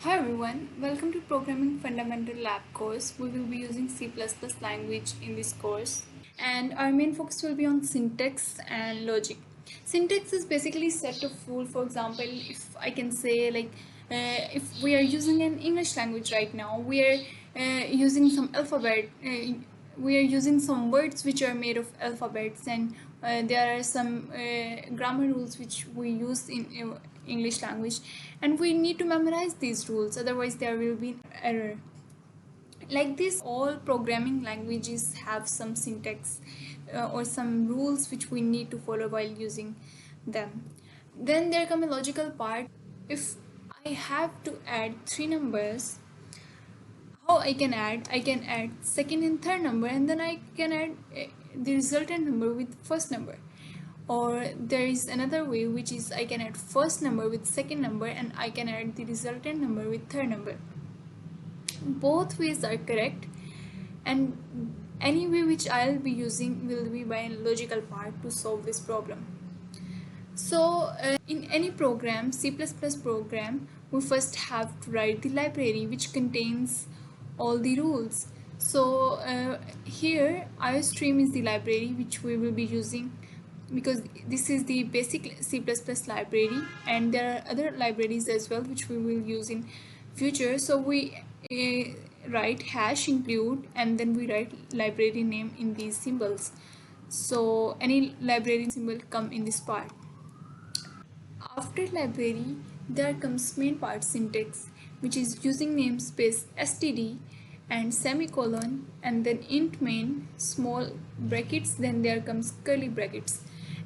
Hi everyone, welcome to Programming Fundamental Lab course. We will be using C++ language in this course and our main focus will be on syntax and logic. Syntax is basically set of rule. For example, if I can say if we are using an English language right now, we are using some alphabet, we are using some words which are made of alphabets, and there are some grammar rules which we use in English language, and we need to memorize these rules, otherwise there will be error. Like this, all programming languages have some syntax or some rules which we need to follow while using them. Then there come a logical part. If I have to add three numbers, how I can add second and third number, and then I can add the resultant number with first number. Or there is another way, which is I can add first number with second number, and I can add the resultant number with third number. Both ways are correct, and any way which I'll be using will be by a logical part to solve this problem. So in any program, C++ program, we first have to write the library which contains all the rules. So here iostream is the library which we will be using, because this is the basic C++ library, and there are other libraries as well which we will use in future. So we write hash include, and then we write library name in these symbols. So any library symbol come in this part. After library, there comes main part syntax, which is using namespace std and semicolon, and then int main, small brackets, then there comes curly brackets,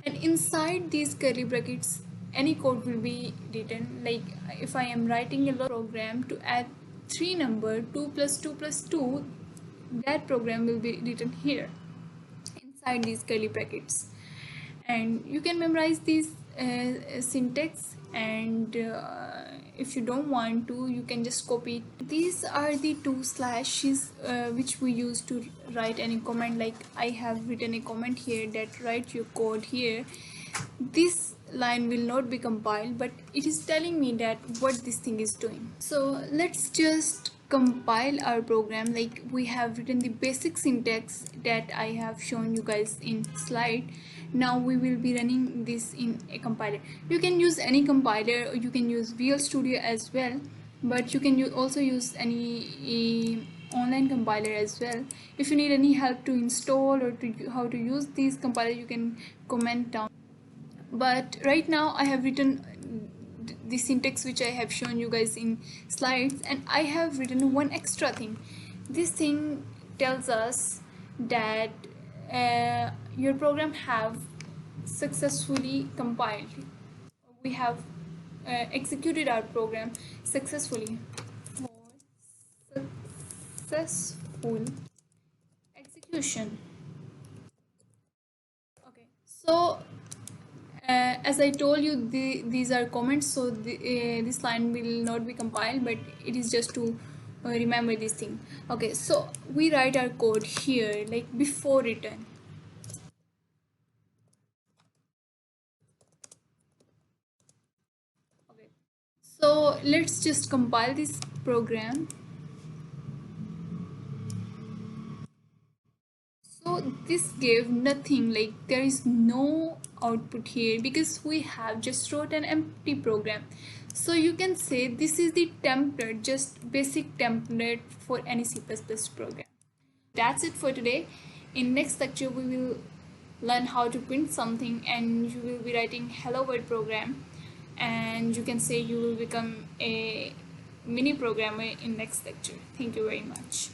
and inside these curly brackets any code will be written. Like if I am writing a program to add three number 2 plus 2 plus 2, that program will be written here inside these curly brackets, and you can memorize these syntax, and if you don't want to, you can just copy it. These are the two slashes which we use to write any comment. Like I have written a comment here that write your code here. This line will not be compiled, but it is telling me that what this thing is doing. So let's just compile our program. Like we have written the basic syntax that I have shown you guys in slide. Now we will be running this in a compiler. You can use any compiler, or you can use VL Studio as well, but you can also use any online compiler as well. If you need any help to install or to how to use these compiler, you can comment down. But right now I have written the syntax which I have shown you guys in slides, and I have written one extra thing. This thing tells us that your program have successfully compiled. We have executed our program successfully. Successful execution. Okay, so as I told you, these are comments, so this line will not be compiled, but it is just to remember this thing. Okay, so we write our code here like before return. Okay, so let's just compile this program. So this gave nothing, like there is no output here because we have just wrote an empty program. So you can say this is the template, just basic template for any C++ program. That's it for today. In next lecture we will learn how to print something, and you will be writing hello world program, and you can say you will become a mini programmer in next lecture. Thank you very much.